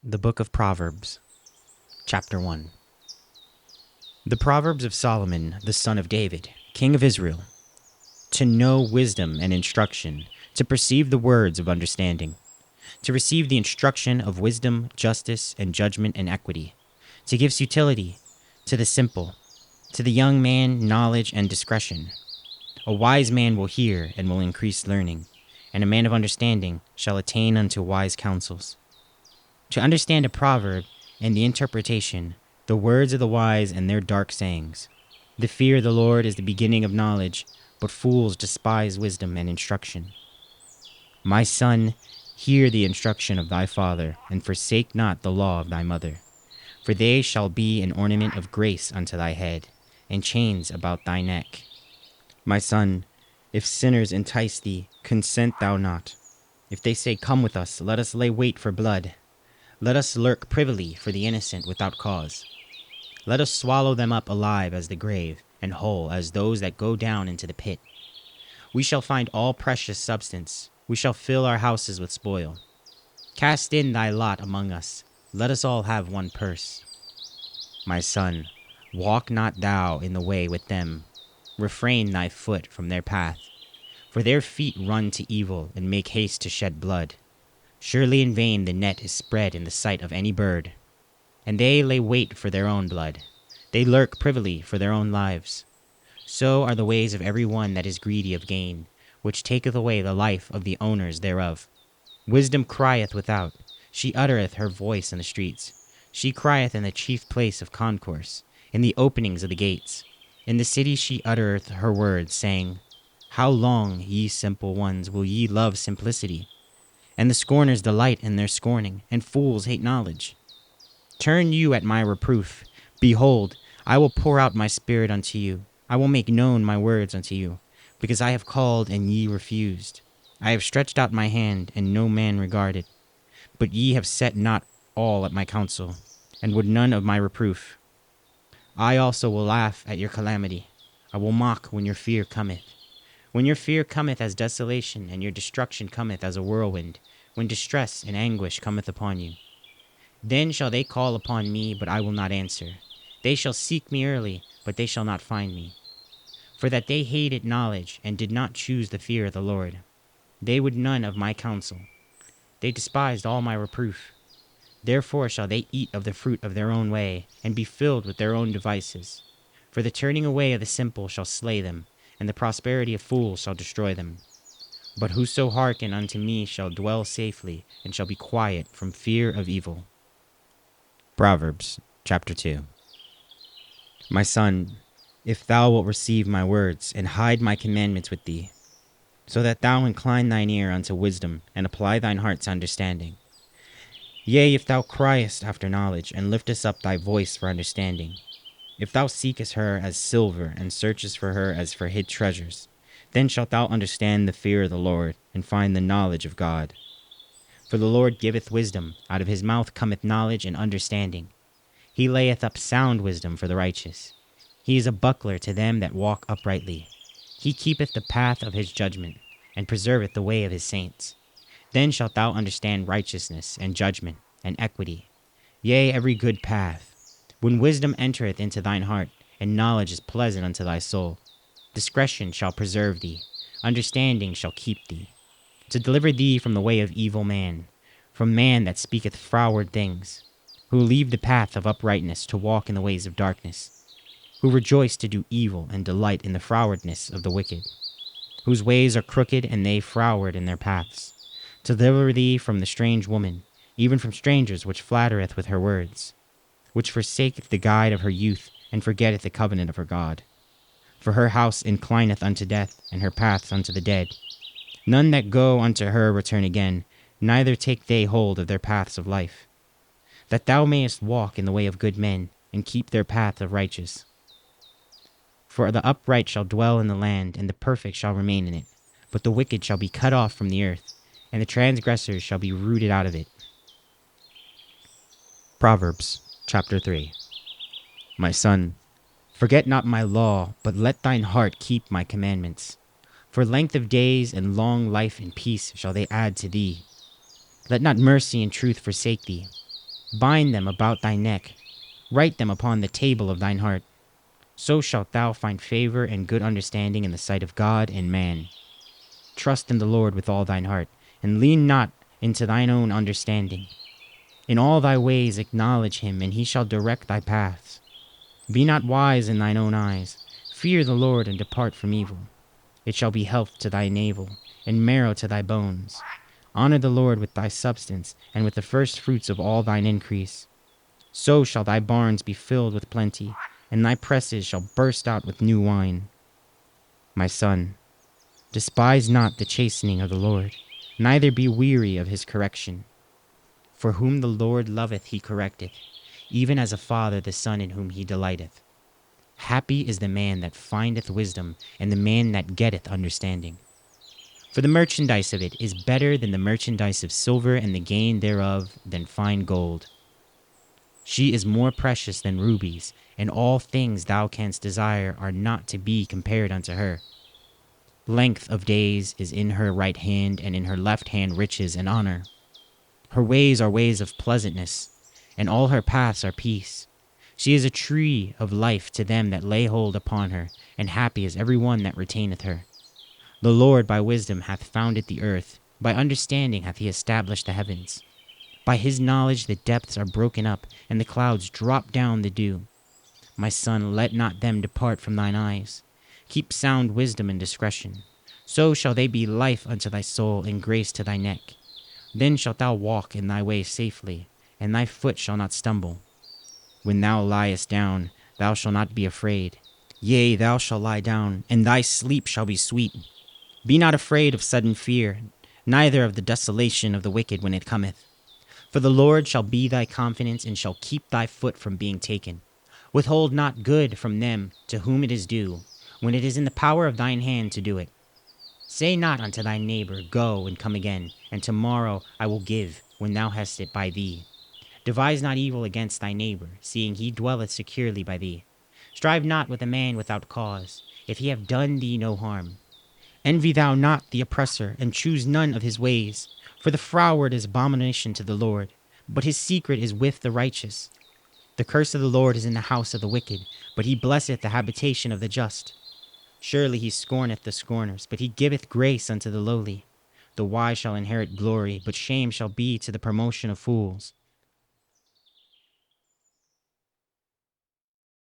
The Book of Proverbs, Chapter 1. The Proverbs of Solomon, the son of David, king of Israel, to know wisdom and instruction, to perceive the words of understanding, to receive the instruction of wisdom, justice, and judgment and equity, to give utility to the simple, to the young man knowledge and discretion. A wise man will hear and will increase learning, and a man of understanding shall attain unto wise counsels. To understand a proverb and the interpretation, the words of the wise and their dark sayings. The fear of the Lord is the beginning of knowledge, but fools despise wisdom and instruction. My son, hear the instruction of thy father, and forsake not the law of thy mother. For they shall be an ornament of grace unto thy head, and chains about thy neck. My son, if sinners entice thee, consent thou not. If they say, Come with us, let us lay wait for blood. Let us lurk privily for the innocent without cause. Let us swallow them up alive as the grave, and whole as those that go down into the pit. We shall find all precious substance. We shall fill our houses with spoil. Cast in thy lot among us. Let us all have one purse. My son, walk not thou in the way with them. Refrain thy foot from their path. For their feet run to evil and make haste to shed blood. Surely in vain the net is spread in the sight of any bird. And they lay wait for their own blood. They lurk privily for their own lives. So are the ways of every one that is greedy of gain, which taketh away the life of the owners thereof. Wisdom crieth without. She uttereth her voice in the streets. She crieth in the chief place of concourse, in the openings of the gates. In the city she uttereth her words, saying, How long, ye simple ones, will ye love simplicity? And the scorners delight in their scorning, and fools hate knowledge. Turn you at my reproof. Behold, I will pour out my spirit unto you. I will make known my words unto you, because I have called, and ye refused. I have stretched out my hand, and no man regarded. But ye have set not all at my counsel, and would none of my reproof. I also will laugh at your calamity. I will mock when your fear cometh. When your fear cometh as desolation, and your destruction cometh as a whirlwind, when distress and anguish cometh upon you. Then shall they call upon me, but I will not answer. They shall seek me early, but they shall not find me. For that they hated knowledge, and did not choose the fear of the Lord. They would none of my counsel. They despised all my reproof. Therefore shall they eat of the fruit of their own way, and be filled with their own devices. For the turning away of the simple shall slay them, and the prosperity of fools shall destroy them. But whoso hearken unto me shall dwell safely, and shall be quiet from fear of evil. Proverbs, chapter 2. My son, if thou wilt receive my words, and hide my commandments with thee, so that thou incline thine ear unto wisdom, and apply thine heart to understanding. Yea, if thou criest after knowledge, and liftest up thy voice for understanding, if thou seekest her as silver, and searchest for her as for hid treasures, then shalt thou understand the fear of the Lord, and find the knowledge of God. For the Lord giveth wisdom, out of his mouth cometh knowledge and understanding. He layeth up sound wisdom for the righteous. He is a buckler to them that walk uprightly. He keepeth the path of his judgment, and preserveth the way of his saints. Then shalt thou understand righteousness, and judgment, and equity, yea, every good path. When wisdom entereth into thine heart, and knowledge is pleasant unto thy soul, discretion shall preserve thee, understanding shall keep thee, to deliver thee from the way of evil man, from man that speaketh froward things, who leave the path of uprightness to walk in the ways of darkness, who rejoice to do evil and delight in the frowardness of the wicked, whose ways are crooked and they froward in their paths, to deliver thee from the strange woman, even from strangers which flattereth with her words, which forsaketh the guide of her youth, and forgetteth the covenant of her God. For her house inclineth unto death, and her paths unto the dead. None that go unto her return again, neither take they hold of their paths of life. That thou mayest walk in the way of good men, and keep their path of righteous. For the upright shall dwell in the land, and the perfect shall remain in it. But the wicked shall be cut off from the earth, and the transgressors shall be rooted out of it. Proverbs, chapter 3. My son, forget not my law, but let thine heart keep my commandments. For length of days and long life and peace shall they add to thee. Let not mercy and truth forsake thee. Bind them about thy neck, write them upon the table of thine heart. So shalt thou find favor and good understanding in the sight of God and man. Trust in the Lord with all thine heart, and lean not into thine own understanding. In all thy ways acknowledge him, and he shall direct thy paths. Be not wise in thine own eyes. Fear the Lord and depart from evil. It shall be health to thy navel, and marrow to thy bones. Honor the Lord with thy substance, and with the first fruits of all thine increase. So shall thy barns be filled with plenty, and thy presses shall burst out with new wine. My son, despise not the chastening of the Lord, neither be weary of his correction. For whom the Lord loveth he correcteth, even as a father the son in whom he delighteth. Happy is the man that findeth wisdom, and the man that getteth understanding. For the merchandise of it is better than the merchandise of silver, and the gain thereof than fine gold. She is more precious than rubies, and all things thou canst desire are not to be compared unto her. Length of days is in her right hand, and in her left hand riches and honor. Her ways are ways of pleasantness, and all her paths are peace. She is a tree of life to them that lay hold upon her, and happy is every one that retaineth her. The Lord by wisdom hath founded the earth, by understanding hath he established the heavens. By his knowledge the depths are broken up, and the clouds drop down the dew. My son, let not them depart from thine eyes. Keep sound wisdom and discretion. So shall they be life unto thy soul, and grace to thy neck. Then shalt thou walk in thy way safely, and thy foot shall not stumble. When thou liest down, thou shalt not be afraid. Yea, thou shalt lie down, and thy sleep shall be sweet. Be not afraid of sudden fear, neither of the desolation of the wicked when it cometh. For the Lord shall be thy confidence, and shall keep thy foot from being taken. Withhold not good from them to whom it is due, when it is in the power of thine hand to do it. Say not unto thy neighbor, Go and come again, and tomorrow I will give, when thou hast it by thee. Devise not evil against thy neighbor, seeing he dwelleth securely by thee. Strive not with a man without cause, if he have done thee no harm. Envy thou not the oppressor, and choose none of his ways. For the froward is abomination to the Lord, but his secret is with the righteous. The curse of the Lord is in the house of the wicked, but he blesseth the habitation of the just. Surely he scorneth the scorners, but he giveth grace unto the lowly. The wise shall inherit glory, but shame shall be to the promotion of fools.